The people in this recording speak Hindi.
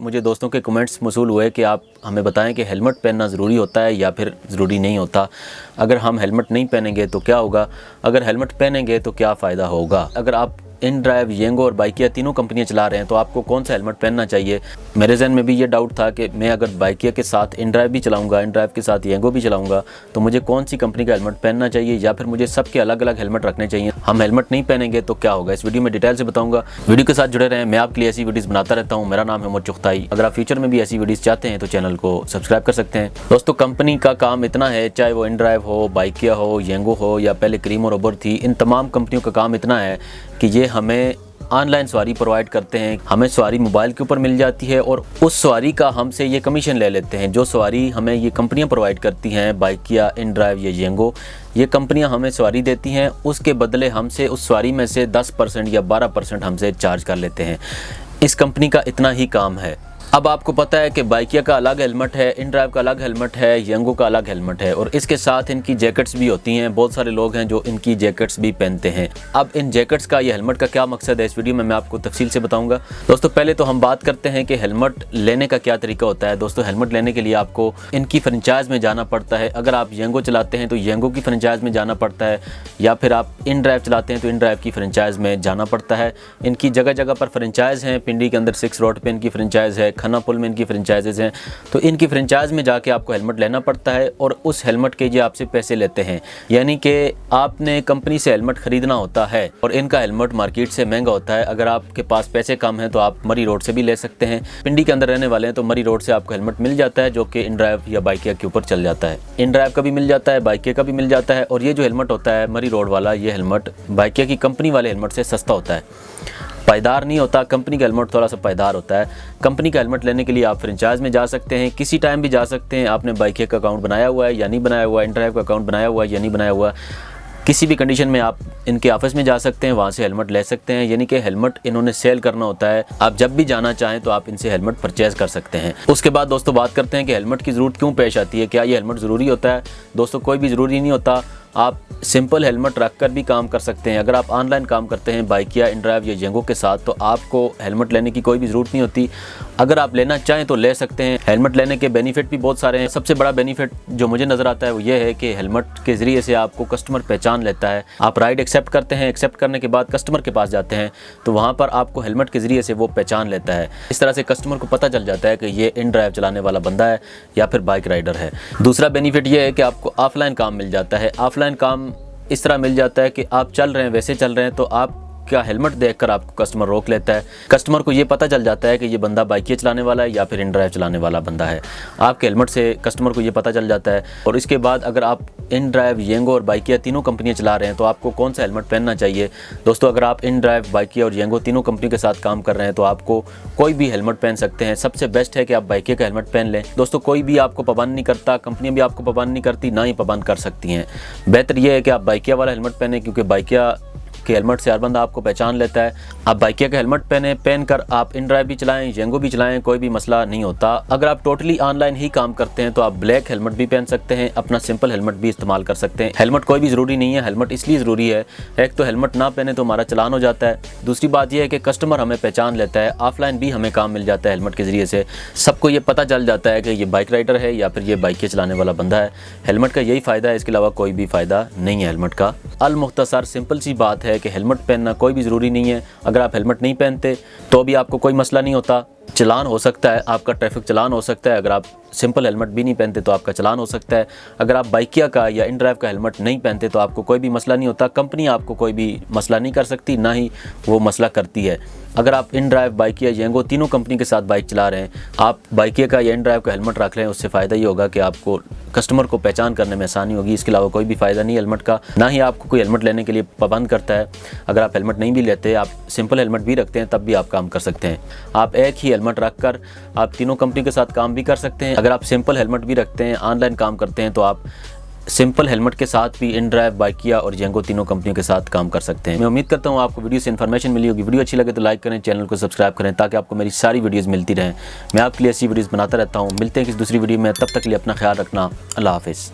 मुझे दोस्तों के कमेंट्स मौसूल हुए कि आप हमें बताएं कि हेलमेट पहनना ज़रूरी होता है या फिर ज़रूरी नहीं होता। अगर हम हेलमेट नहीं पहनेंगे तो क्या होगा, अगर हेलमेट पहनेंगे तो क्या फ़ायदा होगा। अगर आप इन ड्राइव, येंगो और बाइकिया तीनों कंपनियां चला रहे हैं तो आपको कौन सा हेलमेट पहनना चाहिए। मेरे जहन में भी ये डाउट था कि मैं अगर बाइकिया के साथ इन ड्राइव भी चलाऊंगा, इन ड्राइव के साथ येंगो भी चलाऊंगा, तो मुझे कौन सी कंपनी का हेलमेट पहनना चाहिए या फिर मुझे सबके अलग अलग हेलमेट रखने चाहिए। हम हेलमेट नहीं पहनेंगे तो क्या होगा, इस वीडियो में डिटेल से बताऊंगा। वीडियो के साथ जुड़े रहें, मैं आपके लिए ऐसी वीडियोज़ बनाता रहता हूँ। मेरा नाम है उमर चुगताई। अगर आप फ्यूचर में भी ऐसी वीडियोज़ चाहते हैं तो चैनल को सब्सक्राइब कर सकते हैं। दोस्तों, कंपनी का काम इतना है, चाहे वो इन ड्राइव हो, बाइकिया हो, येंगो हो या पहले क्रीम और उबर थी, इन तमाम कंपनियों का काम इतना है कि ये हमें ऑनलाइन सवारी प्रोवाइड करते हैं। हमें सवारी मोबाइल के ऊपर मिल जाती है और उस सवारी का हमसे ये कमीशन ले लेते हैं। जो सवारी हमें ये कंपनियां प्रोवाइड करती हैं, बाइकिया, इन ड्राइव या येंगो, ये कंपनियां हमें सवारी देती हैं, उसके बदले हमसे उस सवारी में से 10% या 12% हमसे चार्ज कर लेते हैं। इस कंपनी का इतना ही काम है। अब आपको पता है कि बाइकिया का अलग हेलमेट है, इन ड्राइव का अलग हेलमेट है, येंगो का अलग हेलमेट है और इसके साथ इनकी जैकेट्स भी होती हैं। बहुत सारे लोग हैं जो इनकी जैकेट्स भी पहनते हैं। अब इन जैकेट्स का या हेलमेट का क्या मकसद है, इस वीडियो में मैं आपको तफसील से बताऊंगा। दोस्तों, पहले तो हम बात करते हैं कि हेलमेट लेने का क्या तरीका होता है। दोस्तों, हेलमेट लेने के लिए आपको इनकी फ्रेंचाइज में जाना पड़ता है। अगर आप येंगो चलाते हैं तो येंगो की फ्रेंचाइज में जाना पड़ता है, या फिर आप इन ड्राइव चलाते हैं तो इन ड्राइव की फ्रेंचाइज में जाना पड़ता है। इनकी जगह जगह पर फ्रेंचाइज हैं। पिंडी के अंदर 6 रोड पर इनकी फ्रेंचाइज है, खन्नापुल में इनकी फ्रेंचाइजेज हैं। तो इनकी फ्रेंचाइज में जाके आपको हेलमेट लेना पड़ता है और उस हेलमेट के ये आपसे पैसे लेते हैं। यानी कि आपने कंपनी से हेलमेट खरीदना होता है और इनका हेलमेट मार्केट से महंगा होता है। अगर आपके पास पैसे कम हैं तो आप मरी रोड से भी ले सकते हैं। पिंडी के अंदर रहने वाले हैं तो मरी रोड से आपको हेलमेट मिल जाता है, जो कि इन ड्राइव या बाइकिया के ऊपर चल जाता है। इन ड्राइव का भी मिल जाता है, बाइकिया का भी मिल जाता है। और ये जो हेलमेट होता है मरी रोड वाला, ये हेलमेट बाइकिया की कंपनी वाले हेलमेट से सस्ता होता है, पायदार नहीं होता। कंपनी का हेलमेट थोड़ा सा पायदार होता है। कंपनी का हेलमेट लेने के लिए आप फ्रेंचाइज में जा सकते हैं, किसी टाइम भी जा सकते हैं। आपने बाइकिया का अकाउंट बनाया हुआ है या नहीं बनाया हुआ, इन ड्राइव का अकाउंट बनाया हुआ है या नहीं बनाया हुआ, किसी भी कंडीशन में आप इनके ऑफिस में जा सकते हैं, वहाँ से हेलमेट ले सकते हैं। यानी कि हेलमेट इन्होंने सेल करना होता है। आप जब भी जाना चाहें तो आप इनसे हेलमेट परचेज कर सकते हैं। उसके बाद दोस्तों बात करते हैं कि हेलमेट की ज़रूरत क्यों पेश आती है, क्या ये हेलमेट ज़रूरी होता है। दोस्तों, कोई भी ज़रूरी नहीं होता। आप सिंपल हेलमेट रख कर भी काम कर सकते हैं। अगर आप ऑनलाइन काम करते हैं बाइकिया, इन ड्राइव या येंगो के साथ, तो आपको हेलमेट लेने की कोई भी ज़रूरत नहीं होती। अगर आप लेना चाहें तो ले सकते हैं। हेलमेट लेने के बेनिफिट भी बहुत सारे हैं। सबसे बड़ा बेनिफिट जो मुझे नज़र आता है वो ये है कि हेलमेट के ज़रिए से आपको कस्टमर पहचान लेता है। आप राइड एक्सेप्ट करते हैं, एक्सेप्ट करने के बाद कस्टमर के पास जाते हैं तो वहाँ पर आपको हेलमेट के ज़रिए से वो पहचान लेता है। इस तरह से कस्टमर को पता चल जाता है कि ये इन ड्राइव चलाने वाला बंदा है या फिर बाइक राइडर है। दूसरा बेनिफिट ये है कि आपको ऑफलाइन काम मिल जाता है। ऑफलाइन काम इस तरह मिल जाता है कि आप चल रहे हैं, वैसे चल रहे हैं, तो आप क्या हेलमेट देखकर आपको कस्टमर रोक लेता है। कस्टमर को ये पता चल जाता है कि ये बंदा बाइकिया चलाने वाला है या फिर इन ड्राइव चलाने वाला बंदा है। आपके हेलमेट से कस्टमर को ये पता चल जाता है। और इसके बाद अगर आप इन ड्राइव, येंगो और बाइकिया तीनों कंपनियां चला रहे हैं तो आपको कौन सा हेलमेट पहनना चाहिए। दोस्तों, अगर आप इन ड्राइव, बाइकिया और येंगो तीनों कंपनी के साथ काम कर रहे हैं तो आपको कोई भी हेलमेट पहन सकते हैं। सबसे बेस्ट है कि आप बाइकिया का हेलमेट पहन लें। दोस्तों, कोई भी आपको पाबंद नहीं करता, कंपनियां भी आपको पाबंद नहीं करती, ना ही पाबंद कर सकती हैं। बेहतर यह है कि आप बाइकिया वाला हेलमेट पहने, क्योंकि बाइकिया के हेलमेट से हर बंदा आपको पहचान लेता है। आप बाइकिया का हेलमेट पहनकर आप इन ड्राइव भी चलाएं, येंगो भी चलाएं, कोई भी मसला नहीं होता। अगर आप टोटली ऑनलाइन ही काम करते हैं तो आप ब्लैक हेलमेट भी पहन सकते हैं, अपना सिंपल हेलमेट भी इस्तेमाल कर सकते हैं। हेलमेट कोई भी ज़रूरी नहीं है। हेलमेट इसलिए ज़रूरी है, एक तो हेलमेट ना पहने तो हमारा चलान हो जाता है। दूसरी बात यह है कि कस्टमर हमें पहचान लेता है। ऑफलाइन भी हमें काम मिल जाता है हेलमेट के ज़रिए से। सबको ये पता चल जाता है कि ये बाइक राइडर है या फिर ये बाइकिया चलाने वाला बंदा है। हेलमेट का यही फ़ायदा है, इसके अलावा कोई भी फ़ायदा नहीं है हेलमेट का। अल मुख्तसर सिंपल सी बात है कि हेलमेट पहनना कोई भी ज़रूरी नहीं है। अगर आप हेलमेट नहीं पहनते तो भी आपको कोई मसला नहीं होता। चलान हो सकता है, आपका ट्रैफिक चलान हो सकता है। अगर आप सिंपल हेलमेट भी नहीं पहनते तो आपका चलान हो सकता है। अगर आप बाइकिया का या इन ड्राइव का हेलमेट नहीं पहनते तो आपको कोई भी मसला नहीं होता। कंपनी आपको कोई भी मसला नहीं कर सकती, ना ही वो मसला करती है। अगर आप इन ड्राइव, बाइकिया, येंगो तीनों कंपनी के साथ बाइक चला रहे हैं, आप बाइकिया का या इन ड्राइव का हेलमेट रख रहे हैं, उससे फ़ायदा ये होगा कि आपको कस्टमर को पहचान करने में आसानी होगी। इसके अलावा कोई भी फ़ायदा नहीं हेलमेट का, ना ही आपको कोई हेलमेट लेने के लिए पाबंद करता है। अगर आप हेलमेट नहीं भी लेते, आप सिंपल हेलमेट भी रखते हैं, तब भी आप काम कर सकते हैं। आप एक ही हेलमेट रख कर आप तीनों कंपनी के साथ काम भी कर सकते हैं। अगर आप सिंपल हेलमेट भी रखते हैं, ऑनलाइन काम करते हैं, तो आप सिंपल हेलमेट के साथ भी इन ड्राइव, बाइकिया और येंगो तीनों कंपनियों के साथ काम कर सकते हैं। मैं उम्मीद करता हूँ आपको वीडियो से इन्फॉर्मेशन मिली होगी। वीडियो अच्छी लगे तो लाइक करें, चैनल को सब्सक्राइब करें ताकि आपको मेरी सारी वीडियोज़ मिलती रहें। मैं आपके लिए ऐसी वीडियोज़ बनाता रहता हूँ। मिलते हैं किसी दूसरी वीडियो में, तब तक के लिए अपना ख्याल रखना। अल्लाह हाफिज़।